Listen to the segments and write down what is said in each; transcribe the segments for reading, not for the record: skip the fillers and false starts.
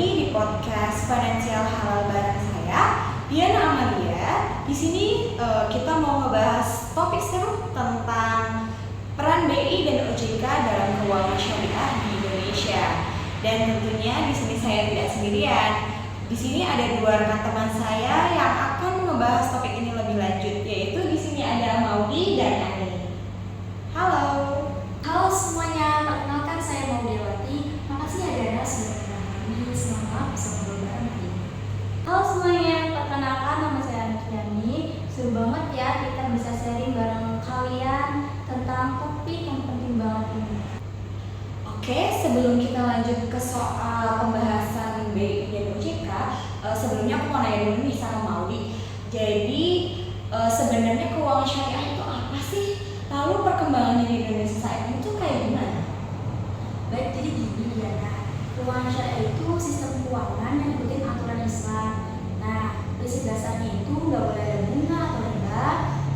lagi di podcast Financial Halal bareng saya, Diana Amalia. Di sini kita mau ngebahas topik seru tentang peran BI dan OJK dalam keuangan syariah di Indonesia. Dan tentunya di sini saya tidak sendirian. Di sini ada dua rekan teman saya yang akan membahas topik ini lebih lanjut, yaitu di sini ada Maudi dan Ani. Halo. Halo semuanya, perkenalkan saya Maudiawati. Makasih ya Dana sudah mendampingi. Semoga bisa ngobrol bareng hari ini. Halo semuanya, perkenalkan nama saya Anikyani. Seru banget ya kita bisa sharing bareng kalian tentang topik yang penting banget ini. Oke, sebelum kita lanjut ke soal pembahasan BI dan OJK, sebelumnya aku mau nanya dulu nih sama Maudi. Jadi sebenarnya keuangan syariah itu apa sih? Lalu perkembangannya di Indonesia saat ini tuh kayak gimana? Baik, jadi gini Diana. Keuangan syariah itu sistem keuangan yang ikutin aturan Islam. Nah, prinsip dasarnya itu nggak boleh ada bunga atau riba,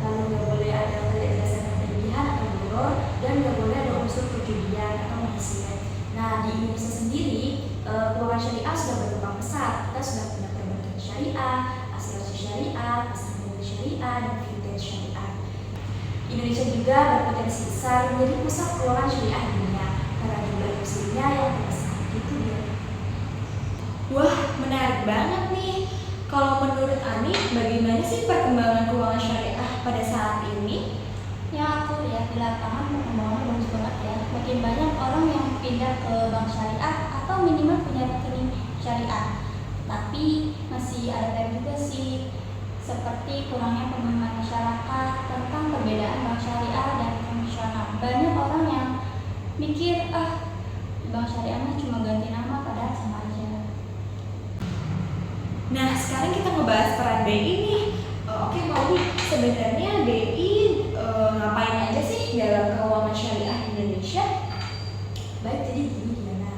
lalu nggak boleh ada kredit berdasarkan berlebihan atau boror, dan nggak boleh ada unsur perjudian atau maksiat. Nah, di Indonesia sendiri, keuangan syariah sudah berkembang pesat. Kita sudah punya perbankan syariah, asuransi syariah, pasar modal syariah, dan fintech syariah. Indonesia juga berpotensi besar menjadi pusat keuangan syariah dunia karena jumlah muslimnya yang terbesar. Itu dia. Wah, menarik banget nih. Kalau menurut Ani, bagaimana sih perkembangan keuangan syariah pada saat ini? Yang aku lihat di lapangan perkembangannya bagus banget ya. Makin banyak orang yang pindah ke bank syariah atau minimal punya rekening syariah. Tapi masih ada PR juga sih, seperti kurangnya pemahaman masyarakat tentang perbedaan bank syariah dan konvensional. Banyak orang yang mikir, bank syariah mah cuma ganti nama, padahal sama aja. Nah, sekarang kita ngebahas peran BI nih. Oke, Maudi, sebenarnya BI ngapain aja sih dalam keuangan syariah Indonesia? Baik, jadi gini Diana.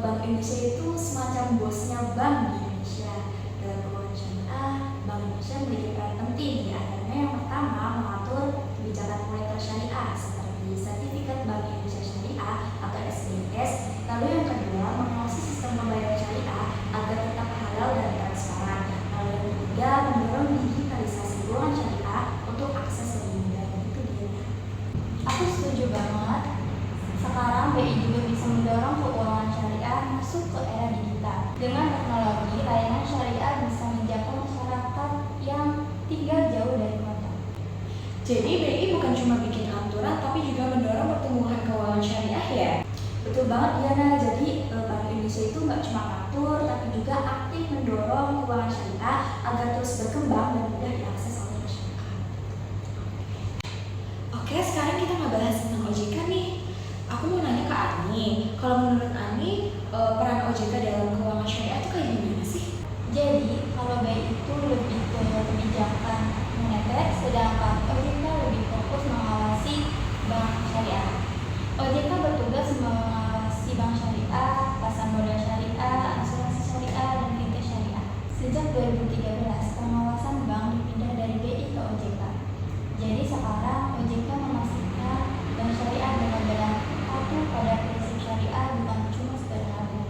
Bank Indonesia itu semacam bosnya bank di Indonesia. Dalam keuangan syariah, Bank Indonesia memiliki peran penting. Di antaranya yang pertama, mengatur kebijakan moneter syariah seperti Sertifikat Bank Indonesia Syariah atau SBS. Lalu yang kedua, mengawasi sistem pembayaran syariah agar tetap halal dan transparan. Lalu yang ketiga, mendorong digitalisasi keuangan syariah untuk akses lebih mudah. Itu dia. Aku setuju banget. Sekarang BI juga bisa mendorong keuangan syariah masuk ke era digital. Dengan teknologi, layanan syariah bisa menjangkau masyarakat yang tinggal jauh dari kota. Jadi BI bukan cuma bikin aturan, tapi juga mendorong pertumbuhan keuangan syariah ya? Betul banget Diana, jadi Bank Indonesia itu nggak cuma ngatur, tapi juga aktif mendorong keuangan syariah agar terus berkembang dan mudah diakses oleh masyarakat. Oke, sekarang kita ngebahas tentang OJK nih. Aku mau nanya ke Ani, kalau menurut Ani, peran OJK dalam keuangan syariah itu kayak gimana sih? Jadi, kalau BI itu lebih ke kebijakan moneter, sedangkan OJK lebih fokus mengawasi bank syariah. OJK bertugas mengawasi bank syariah, pasar modal syariah, asuransi syariah, dan fintech syariah. Sejak 2013, pengawasan bank dipindah dari BI ke OJK. Jadi sekarang OJK memastikan bank syariah benar-benar patuh pada prinsip syariah, bukan cuma sekedar harga.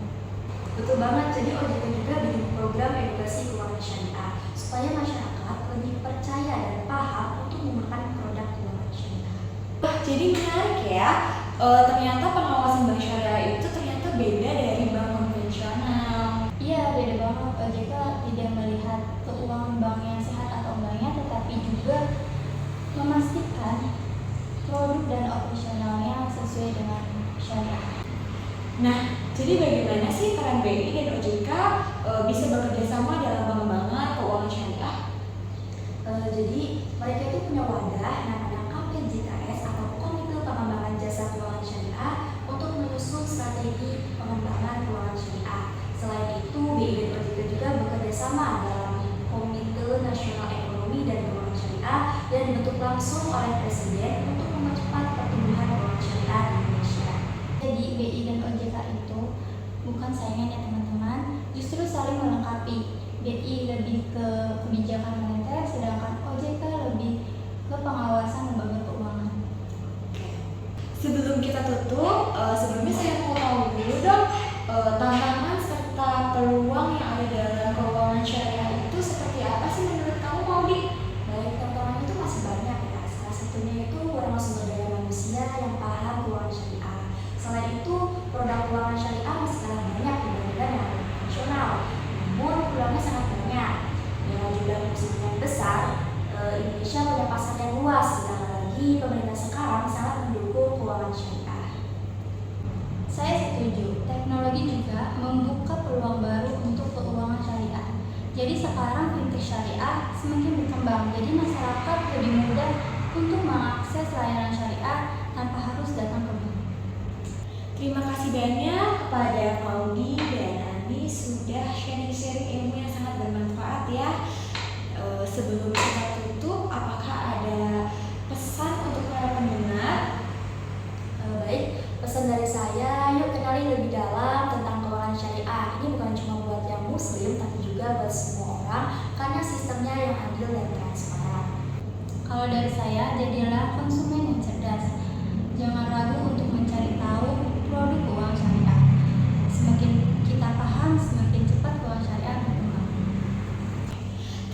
Betul banget, jadi OJK juga bikin program edukasi keuangan syariah supaya masyarakat lebih percaya dan paham untuk menggunakan produk keuangan syariah. Wah, jadi menarik ya. Ternyata pengawasan bank syariah itu ternyata beda dari bank konvensional. Iya, beda banget. OJK tidak melihat keuangan bank yang sehat atau enggaknya, tetapi juga memastikan produk dan operasionalnya sesuai dengan syariah. Nah, jadi bagaimana sih peran BI dan OJK bisa bekerja sama dalam pengembangan keuangan syariah? Jadi mereka itu punya wadah namanya KPJKS atau Komite Pengembangan Jasa Keuangan Syariah untuk menyusun strategi pengembangan keuangan syariah. Selain itu, BI dan OJK juga bekerja sama dalam Komite Nasional Ekonomi dan Keuangan Syariah yang dibentuk langsung oleh Presiden untuk mempercepat pertumbuhan keuangan syariah di Indonesia. Jadi BI dan OJK itu bukan saingan ya teman-teman, justru saling melengkapi. BI lebih ke kebijakan moneter, sedangkan OJK lebih ke pengawasan lembaga keuangan. Sebelum kita tutup, sebelumnya saya mau tahu dulu dong tantangan serta bank. Jadi masyarakat lebih mudah untuk mengakses layanan syariah tanpa harus datang ke bank. Terima kasih banyak kepada Maudi dan Andi sudah sharing-sharing ilmu yang sangat bermanfaat ya. Sebelum kita tutup, apakah ada pesan untuk para pendengar? Baik, pesan dari saya, yuk kenali lebih dalam tentang keuangan syariah. Ini bukan cuma buat yang muslim, tapi juga buat semua orang, karena sistemnya yang adil dan transparan. Kalau dari saya, jadilah konsumen yang cerdas. Jangan ragu untuk mencari tahu produk keuangan syariah. Semakin kita paham, semakin cepat keuangan syariah berkembang.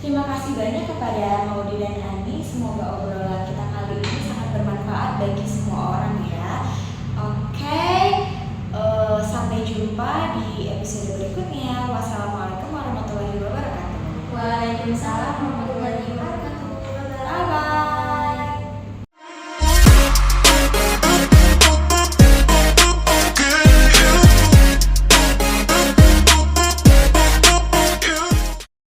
Terima kasih banyak kepada Maudi dan Andi. Semoga obrolan kita kali ini sangat bermanfaat bagi semua